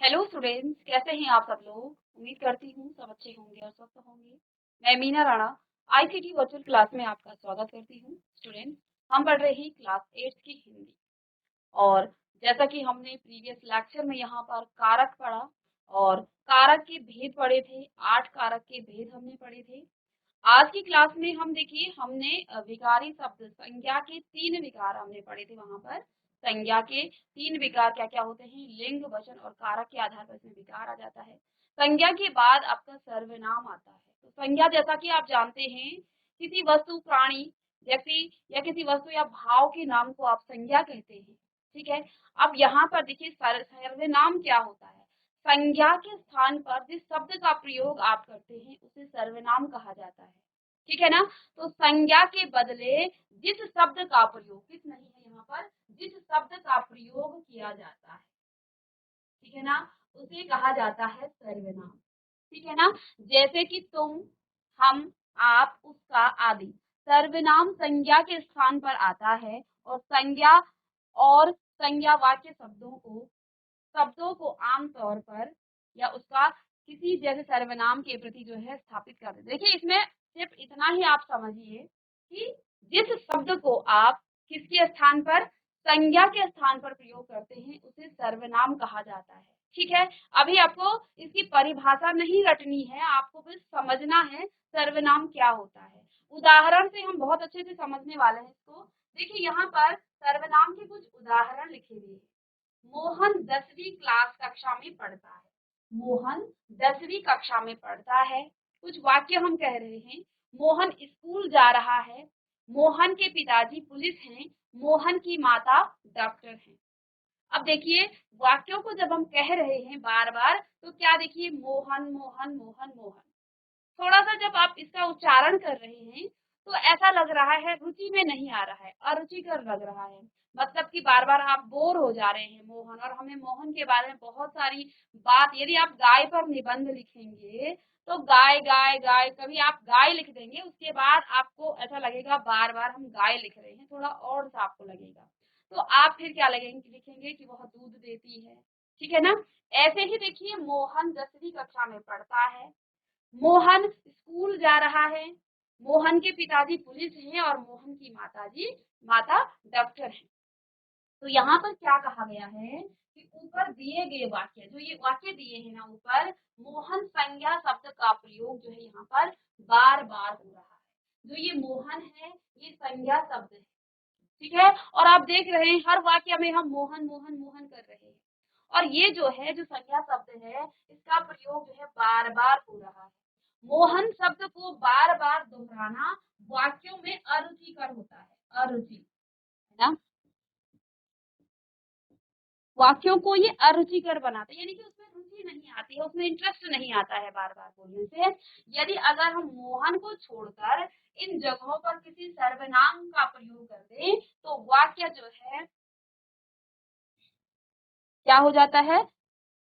Hello students, कैसे हैं आप सब लोग। उम्मीद करती हूँ सब अच्छे होंगे और स्वस्थ होंगे। मैं Meena Rana ICT virtual class में आपका स्वागत करती हूँ। स्टूडेंट्स, हम पढ़ रहे हैं क्लास 8 की हिंदी। और जैसा कि हमने प्रीवियस लेक्चर में यहाँ पर कारक पढ़ा और कारक के भेद पढ़े थे, 8 कारक के भेद हमने पढ़े थे। आज की क्लास में हम देखिए हमने विकारी शब्द संज्ञा के 3 विकार हमने पढ़े थे। वहां पर संज्ञा के 3 विकार क्या क्या होते हैं, लिंग, वचन और कारक के आधार पर इसमें विकार आ जाता है। संज्ञा के बाद आपका सर्वनाम आता है। तो संज्ञा जैसा कि आप जानते हैं, किसी वस्तु, प्राणी, व्यक्ति या किसी वस्तु या भाव के नाम को आप संज्ञा कहते हैं। ठीक है। अब यहाँ पर देखिए सर्वनाम क्या होता है। संज्ञा के स्थान पर जिस शब्द का प्रयोग आप करते हैं उसे सर्वनाम कहा जाता है। ठीक है ना। तो संज्ञा के बदले जिस शब्द का प्रयोग, किस नहीं है यहाँ पर, जिस शब्द का प्रयोग किया जाता है, ठीक है ना, उसे कहा जाता है सर्वनाम। ठीक है ना। जैसे कि तुम, हम, आप, उसका आदि सर्वनाम संज्ञा के स्थान पर आता है और संज्ञावाच्य शब्दों को आमतौर पर या उसका किसी जैसे सर्वनाम के प्रति जो है स्थापित कर देते। देखिए इसमें सिर्फ इतना ही आप समझिए कि जिस शब्द को आप किसके स्थान पर, संज्ञा के स्थान पर प्रयोग करते हैं उसे सर्वनाम कहा जाता है। ठीक है। अभी आपको इसकी परिभाषा नहीं रटनी है, आपको बस समझना है सर्वनाम क्या होता है। उदाहरण से हम बहुत अच्छे से समझने वाले हैं इसको। देखिए यहाँ पर सर्वनाम के कुछ उदाहरण लिखे हुए हैं। मोहन 10वीं क्लास कक्षा में पढ़ता है। मोहन 10वीं कक्षा में पढ़ता है। कुछ वाक्य हम कह रहे हैं। मोहन स्कूल जा रहा है। मोहन के पिताजी पुलिस हैं। मोहन की माता डॉक्टर हैं। अब देखिए वाक्यों को जब हम कह रहे हैं बार बार, तो क्या देखिए, मोहन मोहन मोहन मोहन, थोड़ा सा जब आप इसका उच्चारण कर रहे हैं तो ऐसा लग रहा है, रुचि में नहीं आ रहा है, अरुचिकर लग रहा है। मतलब कि बार बार आप बोर हो जा रहे हैं मोहन, और हमें मोहन के बारे में बहुत सारी बात, यदि आप गाय पर निबंध लिखेंगे तो गाय गाय गाय, कभी आप गाय लिख देंगे, उसके बाद आपको ऐसा लगेगा बार बार हम गाय लिख रहे हैं, थोड़ा और सा आपको लगेगा। तो आप फिर क्या लिखेंगे कि वह दूध देती है। ठीक है ना। ऐसे ही देखिए मोहन 10वीं कक्षा में पढ़ता है। मोहन स्कूल जा रहा है। मोहन के पिताजी पुलिस हैं और मोहन की माता डॉक्टर है। तो यहाँ पर क्या कहा गया है कि ऊपर दिए गए वाक्य, जो ये वाक्य दिए हैं ना ऊपर, मोहन संज्ञा शब्द का प्रयोग जो है यहाँ पर बार बार हो रहा है। जो ये मोहन है ये संज्ञा शब्द है। ठीक है। और आप देख रहे हैं हर वाक्य में हम मोहन मोहन मोहन कर रहे हैं, और ये जो है जो संज्ञा शब्द है इसका प्रयोग जो है बार बार हो रहा है। मोहन शब्द को बार बार दोहराना वाक्यों में अरुचिकर होता है। अरुचि, है ना, वाक्यों को ये अरुचिकर बनाता है, यानी कि उसमें रुचि नहीं आती है, उसमें इंटरेस्ट नहीं आता है बार बार बोलने से। यदि अगर हम मोहन को छोड़कर इन जगहों पर किसी सर्वनाम का प्रयोग कर दें तो वाक्य जो है क्या हो जाता है,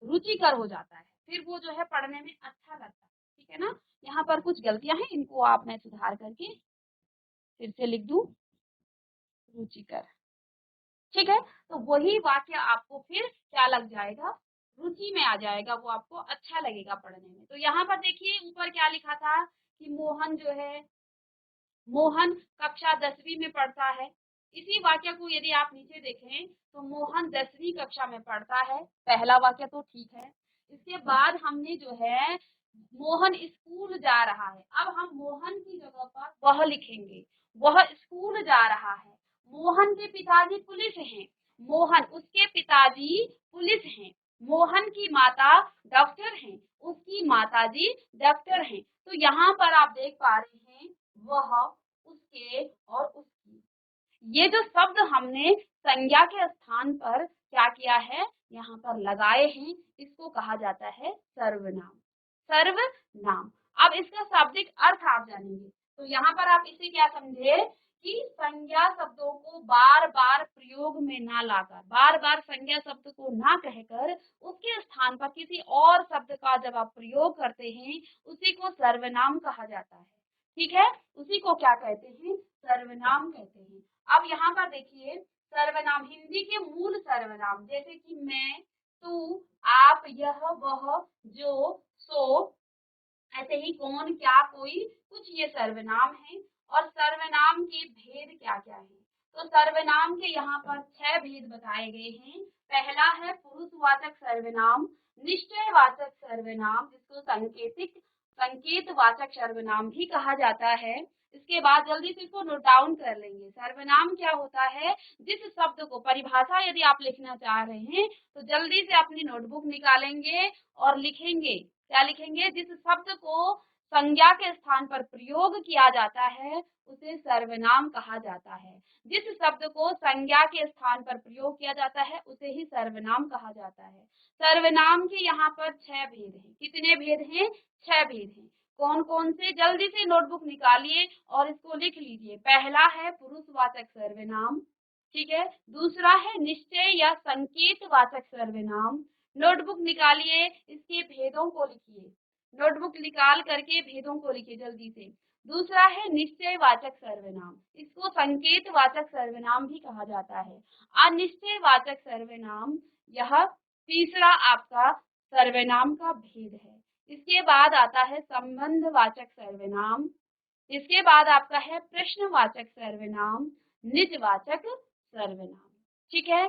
रुचिकर हो जाता है, फिर वो जो है पढ़ने में अच्छा लगता है। ठीक है ना। यहाँ पर कुछ गलतियां हैं, इनको आप मैं सुधार करके फिर से लिख दूं, रुचिकर। ठीक है। तो वही वाक्य आपको फिर क्या लग जाएगा, रुचि में आ जाएगा, वो आपको अच्छा लगेगा पढ़ने में। तो यहाँ पर देखिए ऊपर क्या लिखा था कि मोहन जो है, मोहन कक्षा 10वीं में पढ़ता है। इसी वाक्य को यदि आप नीचे देखें तो मोहन 10वीं कक्षा में पढ़ता है, पहला वाक्य तो ठीक है। इसके बाद हमने जो है मोहन स्कूल जा रहा है, अब हम मोहन की जगह पर वह लिखेंगे, वह स्कूल जा रहा है। मोहन के पिताजी पुलिस हैं, मोहन उसके पिताजी पुलिस हैं। मोहन की माता डॉक्टर हैं, उसकी माताजी डॉक्टर हैं। तो यहाँ पर आप देख पा रहे हैं वह, उसके और उसकी, ये जो शब्द हमने संज्ञा के स्थान पर क्या किया है, यहाँ पर लगाए हैं, इसको कहा जाता है सर्वनाम। सर्वनाम। अब इसका शाब्दिक अर्थ आप जानेंगे, तो यहाँ पर आप इसे क्या समझे कि संज्ञा शब्दों को बार बार प्रयोग में ना लाकर, बार बार संज्ञा शब्द को ना कहकर उसके स्थान पर किसी और शब्द का जब आप प्रयोग करते हैं उसी को सर्वनाम कहा जाता है। ठीक है। उसी को क्या कहते हैं, सर्वनाम कहते हैं। अब यहाँ पर देखिए सर्वनाम, हिंदी के मूल सर्वनाम जैसे कि मैं, तू, आप, यह, वह, जो, सो, ऐसे ही कौन, क्या, कोई, कुछ ये सर्वनाम है। और सर्वनाम के भेद क्या क्या है? तो सर्वनाम के यहाँ पर 6 भेद बताए गए हैं। पहला है पुरुषवाचक सर्वनाम, निश्चयवाचक सर्वनाम जिसको संकेतवाचक सर्वनाम भी कहा जाता है। इसके बाद जल्दी से इसको नोट डाउन कर लेंगे। सर्वनाम क्या होता है? जिस शब्द को, परिभाषा यदि आप लिखना चाह रहे हैं तो जल्दी से अपनी नोटबुक निकालेंगे और लिखेंगे। क्या लिखेंगे? जिस शब्द को संज्ञा के स्थान पर प्रयोग किया जाता है उसे सर्वनाम कहा जाता है। जिस शब्द को संज्ञा के स्थान पर प्रयोग किया जाता है उसे ही सर्वनाम कहा जाता है। सर्वनाम के यहाँ पर 6 भेद हैं। कितने भेद हैं? 6 भेद हैं। कौन कौन से? जल्दी से नोटबुक निकालिए और इसको लिख लीजिए। पहला है पुरुषवाचक सर्वनाम, ठीक है। दूसरा है निश्चय या संकेतवाचक सर्वनाम। नोटबुक निकालिए, इसके भेदों को लिखिए। नोटबुक निकाल करके भेदों को लिखिए जल्दी से। दूसरा है निश्चयवाचक सर्वनाम, इसको संकेतवाचक सर्वनाम भी कहा जाता है। अनिश्चयवाचक सर्वनाम, यह तीसरा आपका सर्वनाम का भेद है। इसके बाद आता है संबंधवाचक सर्वनाम। इसके बाद आपका है प्रश्नवाचक सर्वनाम, निजवाचक सर्वनाम, ठीक है।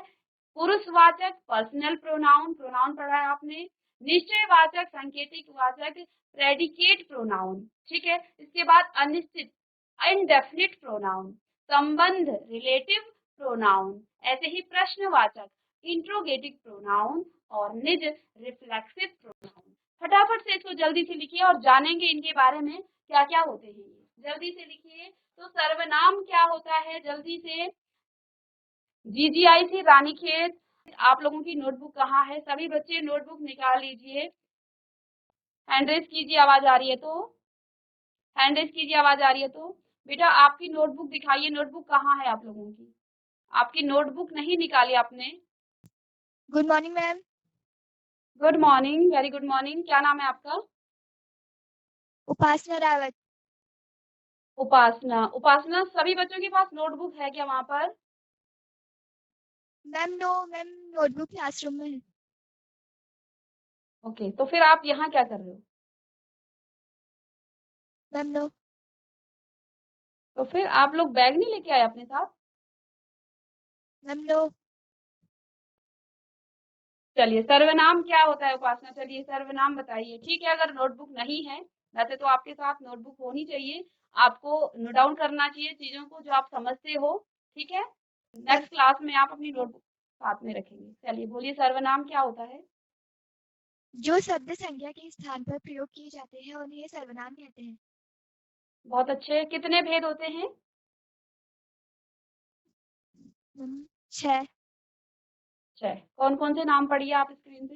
पुरुषवाचक पर्सनल प्रोनाउन, प्रोनाउन पढ़ा है आपने। निश्चयवाचक सांकेतिकवाचक प्रेडिकेट प्रोनाउन, ठीक है। इसके बाद अनिश्चित इनडेफिनिट प्रोनाउन, संबंध रिलेटिव प्रोनाउन, ऐसे ही प्रश्नवाचक इंट्रोगेटिव प्रोनाउन और निज रिफ्लेक्सिव प्रोनाउन। फटाफट से इसको जल्दी से लिखिए और जानेंगे इनके बारे में क्या क्या होते हैं। जल्दी से लिखिए। तो सर्वनाम क्या होता है? जल्दी से। GGI रानीखेत। आप लोगों की नोटबुक कहाँ है? सभी बच्चे नोटबुक निकाल लीजिए। हैंड रेज कीजिए, आवाज आ रही है तो। हैंड रेज कीजिए, आवाज आ रही है तो। बेटा आपकी नोटबुक दिखाइए, नोटबुक कहाँ है आप लोगों की? आपकी नोटबुक नहीं निकाली आपने? Good morning ma'am. Good morning, very good morning. क्या नाम है आपका? उपासना रावत। उपासना। उपासना, सभी बच्चों के पास नोटबुक है क्या वहाँ पर? Ma'am no ma'am, notebook classroom में है। ओके, तो फिर आप यहाँ क्या कर रहे हो? Ma'am no. तो फिर आप लोग बैग नहीं लेके आए अपने साथ? Ma'am no. चलिए, सर्वनाम क्या होता है उपासना? चलिए सर्वनाम बताइए। ठीक है, अगर नोटबुक नहीं है, वैसे तो आपके साथ नोटबुक होनी चाहिए। आपको नोट डाउन करना चाहिए चीजों को जो आप समझते हो, ठीक है। मैम नेक्स्ट क्लास में आप अपनी नोटबुक साथ में रखेंगे। चलिए बोलिए, सर्वनाम क्या होता है? जो शब्द संज्ञा के स्थान पर प्रयोग किए जाते हैं उन्हें सर्वनाम कहते हैं। बहुत अच्छे। कितने भेद होते हैं? 6। 6। कौन कौन से नाम पढ़िए आप स्क्रीन पे,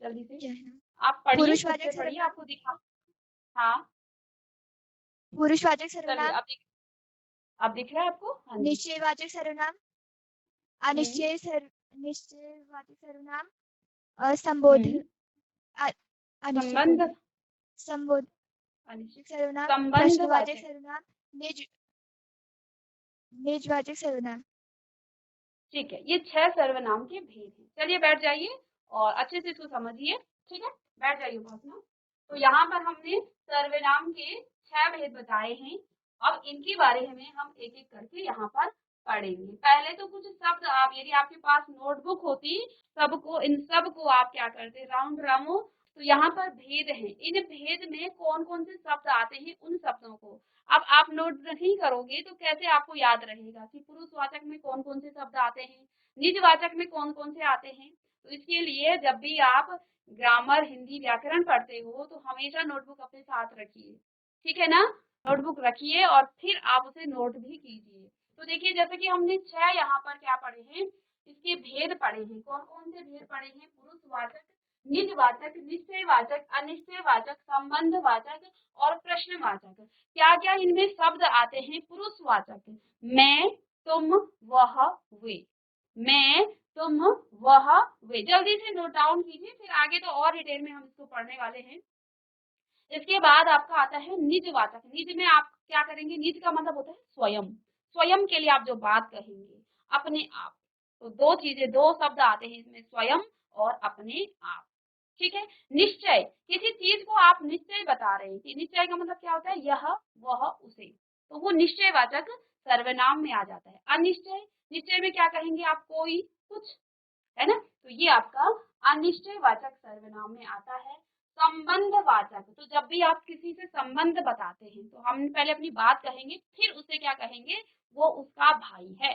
जल्दी से। क्या है? आप पढ़िए, खुद से पुरुषवाचक पढ़िए, सर्वनाम। आपको दिखा। हाँ, पुरुषवाचक चलिए। सर्वनाम। अब दिख रहा है आपको? हाँ जी। निश्चयवाचक सर्वनाम। हम्म। निश्चयवाचक सर्वनाम। संबोध हम्म। अनिश्चय बोल संबंध। रही। संबोधक सर्वनाम। प्रश्नवाचक संबंधवाचक। सर्वनाम। निज निजवाचक सर्वनाम। ठीक है, ये 6 सर्वनाम के भेद हैं। चलिए बैठ जाइए और अच्छे से इसको समझिए, ठीक है। बैठ जाइए उपासना। तो यहाँ पर हमने सर्वनाम के 6 भेद बताए हैं। अब इनके बारे में हम एक एक करके यहाँ पर पढ़ेंगे। पहले तो कुछ शब्द, आप यदि आपके पास नोटबुक होती, सबको, इन सब को आप क्या करते, राउंड रामो। तो यहाँ पर भेद हैं। इन भेद में कौन कौन से शब्द आते हैं, उन शब्दों को अब आप नोट नहीं करोगे तो कैसे आपको याद रहेगा कि पुरुषवाचक में कौन कौन से शब्द आते हैं, निजवाचक में कौन कौन से आते हैं। तो इसके लिए जब भी आप ग्रामर, हिंदी, व्याकरण पढ़ते हो तो हमेशा नोटबुक अपने साथ रखिए, ठीक है ना। नोटबुक रखिए और फिर आप उसे नोट भी कीजिए। तो देखिए, जैसे कि हमने 6 यहाँ पर क्या पढ़े हैं, इसके भेद पढ़े हैं। कौन कौन से भेद पढ़े हैं? पुरुषवाचक, निजवाचक, निश्चयवाचक, अनिश्चयवाचक, संबंधवाचक और प्रश्नवाचक। क्या क्या इनमें शब्द आते हैं? पुरुषवाचक, मैं, तुम, वह, वे। मैं, तुम, वह, वे। जल्दी से नोट डाउन कीजिए, फिर आगे तो और डिटेल में हम इसको पढ़ने वाले हैं। इसके बाद आपका आता है निजवाचक। निज में आप क्या करेंगे? निज का मतलब होता है स्वयं। स्वयं के लिए आप जो बात कहेंगे, अपने आप। तो दो चीजें, दो शब्द आते हैं इसमें, स्वयं और अपने आप। ठीक है। निश्चय, किसी चीज को आप निश्चय बता रहे हैं, निश्चय का मतलब क्या होता है, यह वह उसे, तो वो निश्चयवाचक सर्वनाम में आ जाता है। अनिश्चय, निश्चय में क्या कहेंगे आप, कोई, कुछ, है ना, तो ये आपका अनिश्चयवाचक सर्वनाम में आता है। संबंधवाचक, तो जब भी आप किसी से संबंध बताते हैं तो हम पहले अपनी बात कहेंगे, फिर उसे क्या कहेंगे, वो उसका भाई है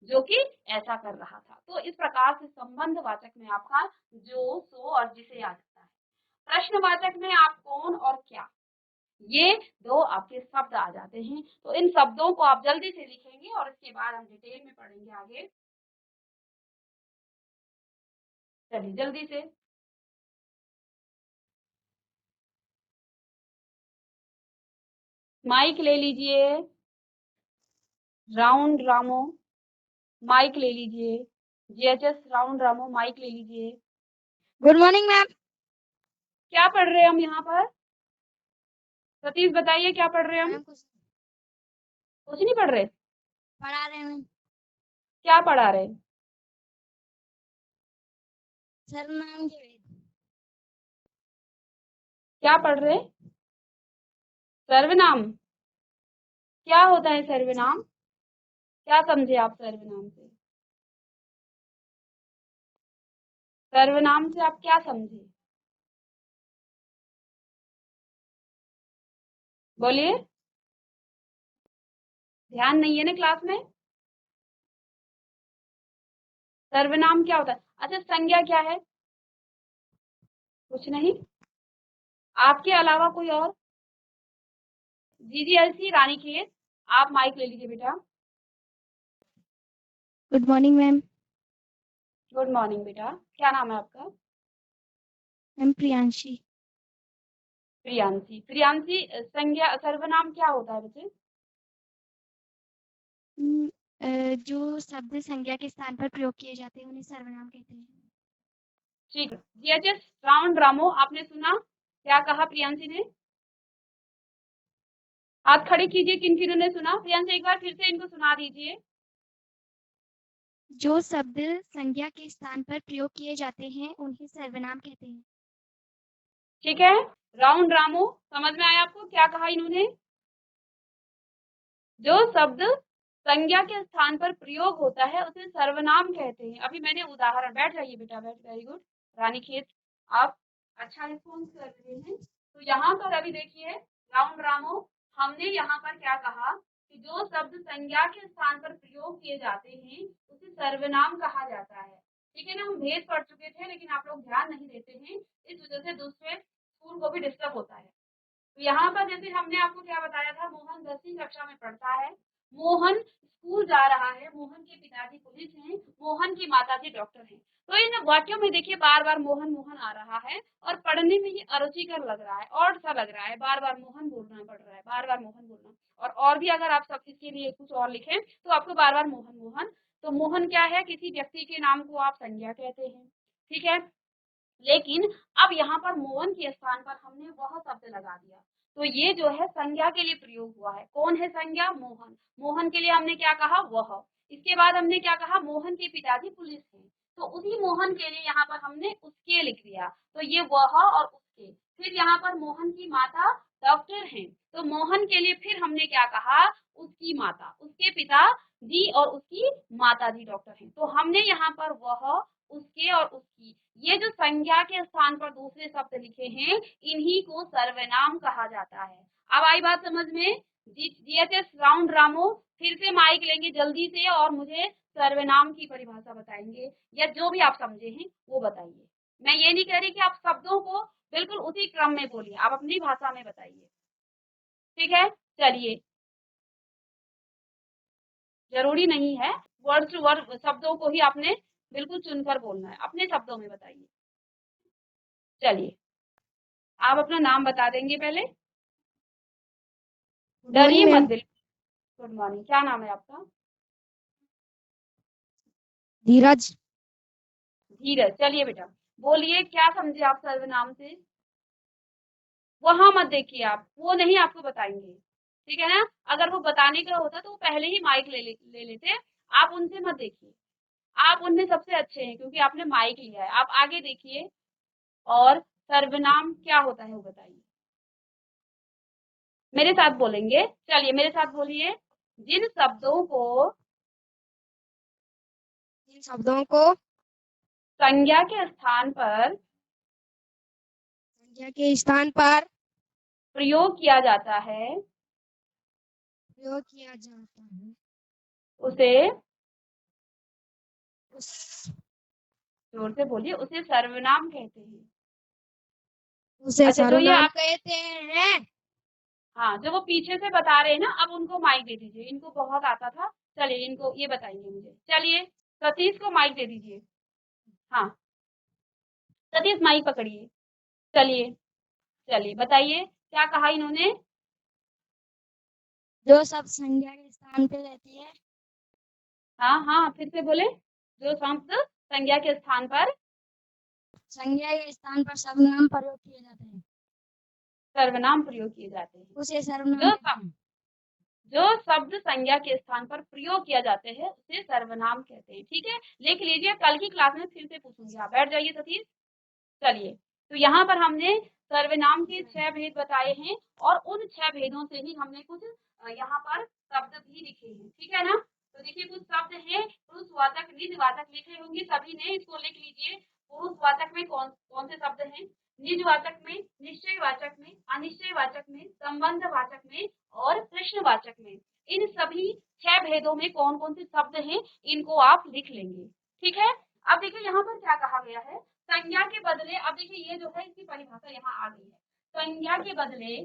जो कि ऐसा कर रहा था। तो इस प्रकार से संबंधवाचक में आपका जो, सो और जिसे आ जाता है। प्रश्नवाचक में आप कौन और क्या, ये दो आपके शब्द आ जाते हैं। तो इन शब्दों को आप जल्दी से लिखेंगे और इसके बाद हम डिटेल में पढ़ेंगे आगे। चलिए जल्दी से, माइक ले लीजिए, राउंड रामो, माइक ले लीजिए, जीएचएस राउंड रामो, माइक ले लीजिए। Good morning ma'am. क्या पढ़ रहे हैं हम यहाँ पर, सतीश बताइए क्या पढ़ रहे हैं हम। मैम कुछ नहीं पढ़ रहे, पढ़ा रहे हैं क्या पढ़ा रहे, सर्वनाम के वेद। क्या पढ़ रहे, सर्वनाम, क्या होता है सर्वनाम, क्या समझे आप सर्वनाम से, सर्वनाम से आप क्या समझे, बोलिए, ध्यान नहीं है ना क्लास में। सर्वनाम क्या होता है, अच्छा संज्ञा क्या है, कुछ नहीं, आपके अलावा कोई और, जीजीएलसी रानीखेत, आप माइक ले लीजिए बेटा। Good morning ma'am. Good morning बेटा, क्या नाम है आपका, मैम प्रियांशी। प्रियांशी। प्रियांशी, संज्ञा सर्वनाम क्या होता है बच्चे, जो शब्द संज्ञा के स्थान पर प्रयोग किए जाते हैं उन्हें सर्वनाम कहते हैं। ठीक है। जीएचएस राउंड रामो, आपने सुना क्या कहा प्रियांशी ने, हाथ खड़े कीजिए किन किन्हों ने सुना, प्रियांशी एक बार फिर से इनको सुना दीजिए। जो शब्द संज्ञा के स्थान पर प्रयोग किए जाते हैं उन्हें सर्वनाम कहते हैं। ठीक है, राउंड रामो, समझ में आया आपको क्या कहा इन्होंने, जो शब्द संज्ञा के स्थान पर प्रयोग होता है उसे सर्वनाम कहते हैं। अभी मैंने उदाहरण, बैठ जाइए बेटा, बैठ, वेरी गुड रानीखेत, आप अच्छा रिस्पॉन्स कर रहे हैं। तो यहाँ पर अभी देखिए राउंड रामो, हमने यहाँ पर क्या कहा कि जो शब्द संज्ञा के स्थान पर प्रयोग किए जाते हैं उसे सर्वनाम कहा जाता है। ठीक है ना, हम भेद पढ़ चुके थे लेकिन आप लोग ध्यान नहीं देते हैं, इस वजह से दूसरे स्कूल को भी डिस्टर्ब होता है। तो यहाँ पर जैसे हमने आपको क्या बताया था, मोहन 10वीं कक्षा में पढ़ता है, मोहन स्कूल जा रहा है, मोहन के पिताजी पुलिस हैं, मोहन की माताजी डॉक्टर हैं। तो इन वाक्यों में देखिए बार बार मोहन मोहन आ रहा है और पढ़ने में ये अरुचिकर लग रहा है, और सा लग रहा है, बार बार मोहन बोलना पड़ रहा है, बार बार मोहन बोलना। और भी अगर आप सब इसके लिए कुछ और लिखें तो आपको बार बार मोहन मोहन, तो मोहन क्या है, किसी व्यक्ति के नाम को आप संज्ञा कहते हैं। ठीक है, लेकिन अब यहाँ पर मोहन के स्थान पर हमने वह शब्द लगा दिया, तो ये जो है संज्ञा के लिए प्रयोग हुआ है। कौन है संज्ञा, मोहन, मोहन के लिए हमने क्या कहा, वह। इसके बाद हमने क्या कहा, मोहन के पिताजी पुलिस हैं, तो उसी मोहन के लिए यहाँ पर हमने उसके लिख दिया, तो ये वह और उसके। फिर यहाँ पर मोहन की माता डॉक्टर हैं, तो मोहन के लिए फिर हमने क्या कहा, उसकी माता, उसके पिता जी और उसकी माता जी डॉक्टर हैं। तो हमने यहाँ पर वह, उसके और उसकी, ये जो संज्ञा के स्थान पर दूसरे शब्द लिखे हैं इन्हीं को सर्वनाम कहा जाता है। अब आई बात समझ में, जीएचएस राउंड रामो फिर से माइक लेंगे जल्दी से और मुझे सर्वनाम की परिभाषा बताएंगे या जो भी आप समझे हैं वो बताइए। मैं ये नहीं कह रही कि आप शब्दों को बिल्कुल उसी क्रम में बोलिए, आप अपनी भाषा में बताइए। ठीक है, चलिए, जरूरी नहीं है वर्ड टू वर्ड शब्दों को ही आपने बिल्कुल चुनकर बोलना है, अपने शब्दों में बताइए। चलिए, आप अपना नाम बता देंगे पहले, डरिए मत बिल्कुल। गुड मॉर्निंग, क्या नाम है आपका, धीरज। धीरज। चलिए बेटा, बोलिए क्या समझे आप सर्वनाम से, वहां मत देखिए आप, वो नहीं आपको बताएंगे। ठीक है ना, अगर वो बताने का होता तो वो पहले ही माइक ले लेते, आप उनसे मत देखिए, आप उनमें सबसे अच्छे हैं क्योंकि आपने माइक लिया है। आप आगे देखिए, और सर्वनाम क्या होता है वो बताइए, मेरे साथ बोलेंगे, चलिए मेरे साथ बोलिए। जिन शब्दों को इन शब्दों को संज्ञा के स्थान पर संज्ञा के स्थान पर प्रयोग किया जाता है, प्रयोग किया जाता है, उसे, उस जोर से बोलिए, उसे सर्वनाम कहते हैं। उसे अच्छा, जो ये सर्वनाम आप, कहते हैं। हाँ, जो वो पीछे से बता रहे हैं ना, अब उनको माइक दे दीजिए, इनको बहुत आता था। चलिए इनको ये बताएंगे मुझे, चलिए सतीश को माइक दे दीजिए। हाँ, सतीश माइक पकड़िए। चलिए, चलिए बताइए क्या कहा इन्होंने। जो शब्द संज्ञा के स्थान पे रहती है, हाँ हाँ, फिर से बोले। जो शब्द संज्ञा के स्थान पर संज्ञा के स्थान पर सर्वनाम प्रयोग किए जाते हैं, सर्वनाम प्रयोग किए जाते हैं। उसे सर्वनाम जो कहते हैं। जो शब्द संज्ञा के स्थान पर प्रयोग किया जाते हैं उसे सर्वनाम कहते हैं। ठीक है, लिख लीजिए, कल की क्लास में फिर से पूछूंगी। आप बैठ जाइए सतीश। चलिए, तो यहाँ पर हमने सर्वनाम के 6 भेद बताए हैं, और उन 6 भेदों से ही हमने कुछ यहाँ पर शब्द भी लिखे हैं। ठीक है ना, तो देखिए कुछ शब्द हैं, पुरुषवाचक निजवाचक लिखे होंगे सभी ने, इसको लिख लीजिए। पुरुषवाचक में कौन कौन से शब्द हैं, निजवाचक में, निश्चयवाचक में, अनिश्चयवाचक में, संबंधवाचक में और प्रश्नवाचक में। इन सभी 6 भेदों में कौन कौन से शब्द हैं, इनको आप लिख लेंगे। ठीक है, अब देखिए यहाँ पर क्या कहा गया है। संज्ञा के बदले, अब देखिए ये जो है इसकी परिभाषा यहाँ आ गई है। संज्ञा के बदले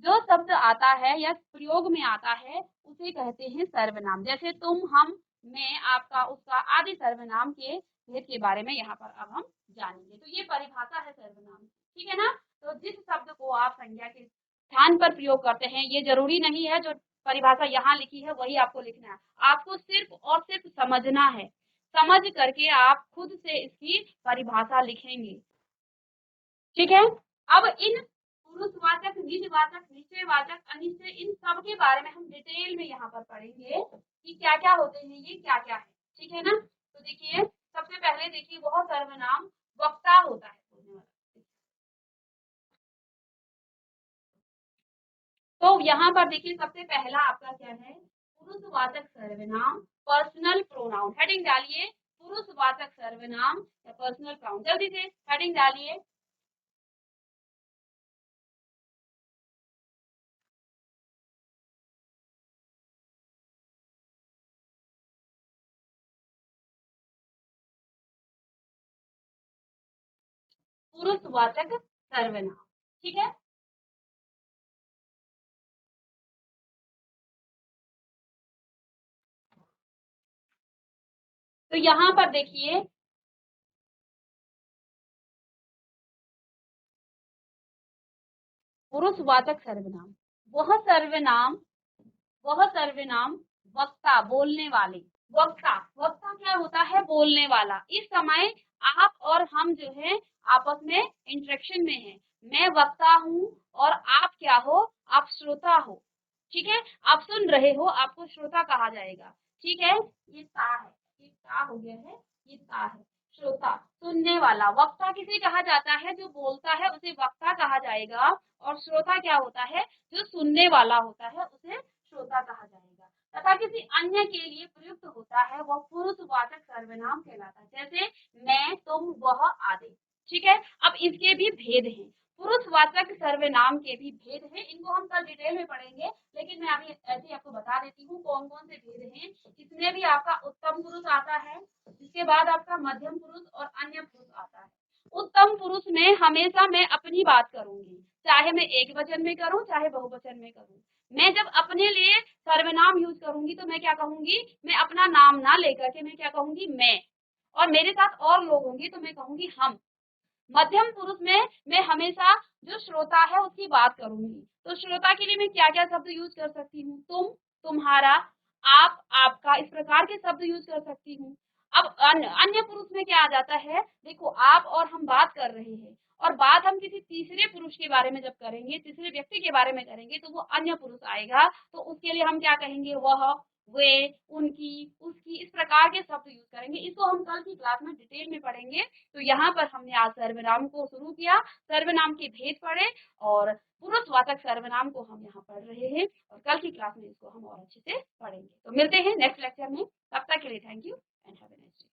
जो शब्द आता है या प्रयोग में आता है उसे कहते हैं सर्वनाम। जैसे तुम, हम, मैं, आपका, उसका आदि सर्वनाम के भेद के बारे में यहाँ पर अब हम जानेंगे। तो ये परिभाषा है सर्वनाम, ठीक है ना। तो जिस शब्द को आप संज्ञा के स्थान पर प्रयोग करते हैं, ये जरूरी नहीं है जो परिभाषा यहाँ लिखी है वही आपको लिखना है, आपको सिर्फ और सिर्फ समझना है। समझ करके आप खुद से इसकी परिभाषा लिखेंगे। ठीक है, अब इन पुरुषवाचक, निजवाचक, निश्चयवाचक, अनिश्चय, इन सब के बारे में हम डिटेल में यहाँ पर पढ़ेंगे कि क्या क्या होते हैं, ये क्या क्या है। ठीक है ना, तो देखिए सबसे पहले देखिए वह सर्वनाम वक्ता होता है, बोलने वाला। तो यहाँ पर देखिए सबसे पहला आपका क्या है, पुरुषवाचक सर्वनाम, पर्सनल प्रोनाउन। हेडिंग डालिए, पुरुषवाचक सर्वनाम या पर्सनल प्रोनाउन, जल्दी से हेडिंग डालिए। पुरुषवाचक सर्वनाम, ठीक है। तो यहाँ पर देखिए पुरुषवाचक सर्वनाम, वह सर्वनाम, वह सर्वनाम वक्ता, बोलने वाले। वक्ता, वक्ता क्या होता है, बोलने वाला। इस समय आप और हम जो है आपस में इंटरेक्शन में है। मैं वक्ता हूँ और आप क्या हो, आप श्रोता हो। ठीक है, आप सुन रहे हो, आपको श्रोता कहा जाएगा। ठीक है, ये ता है, ये ता हो गया है, ये ता है। श्रोता, सुनने वाला। वक्ता किसे कहा जाता है, जो बोलता है उसे वक्ता कहा जाएगा। और श्रोता क्या होता है, जो सुनने वाला होता है उसे श्रोता कहा जाएगा। तथा किसी अन्य के लिए प्रयुक्त होता है वह पुरुषवाचक सर्वनाम कहलाता है, जैसे मैं, तुम, वह आदि। ठीक है, अब इसके भी भेद हैं, पुरुषवाचक सर्वनाम के भी भेद हैं, इनको हम कल डिटेल में पढ़ेंगे, लेकिन मैं अभी ऐसे ही आपको बता देती हूँ कौन कौन से भेद हैं। इसमें भी आपका उत्तम पुरुष आता है, इसके बाद आपका मध्यम पुरुष और अन्य पुरुष आता है। उत्तम पुरुष में हमेशा मैं अपनी बात करूंगी, चाहे मैं एक वचन में करूं चाहे बहुवचन में करूं। मैं जब अपने लिए सर्वनाम यूज करूंगी तो मैं क्या कहूंगी, मैं अपना नाम ना लेकर के मैं क्या कहूंगी, मैं। और मेरे साथ और लोग होंगे तो मैं कहूंगी हम। मध्यम पुरुष में मैं हमेशा जो श्रोता है उसकी बात करूंगी। तो श्रोता के लिए मैं क्या क्या शब्द यूज कर सकती हूँ, तुम, तुम्हारा, आप, आपका, इस प्रकार के शब्द यूज कर सकती हूँ। अब अन्य पुरुष में क्या आ जाता है, देखो आप और हम बात कर रहे हैं, और बात हम किसी तीसरे पुरुष के बारे में जब करेंगे, तीसरे व्यक्ति के बारे में करेंगे, तो वो अन्य पुरुष आएगा। तो उसके लिए हम क्या कहेंगे, वह, वे, उनकी, उसकी, इस प्रकार के शब्द यूज करेंगे। इसको हम कल की क्लास में डिटेल में पढ़ेंगे। तो यहाँ पर हमने आज सर्वनाम को शुरू किया, सर्वनाम के भेद पढ़े और पुरुषवाचक सर्वनाम को हम यहाँ पढ़ रहे हैं और कल की क्लास में इसको हम और अच्छे से पढ़ेंगे। तो मिलते हैं नेक्स्ट लेक्चर में, तब तक के लिए thank you and have a nice day.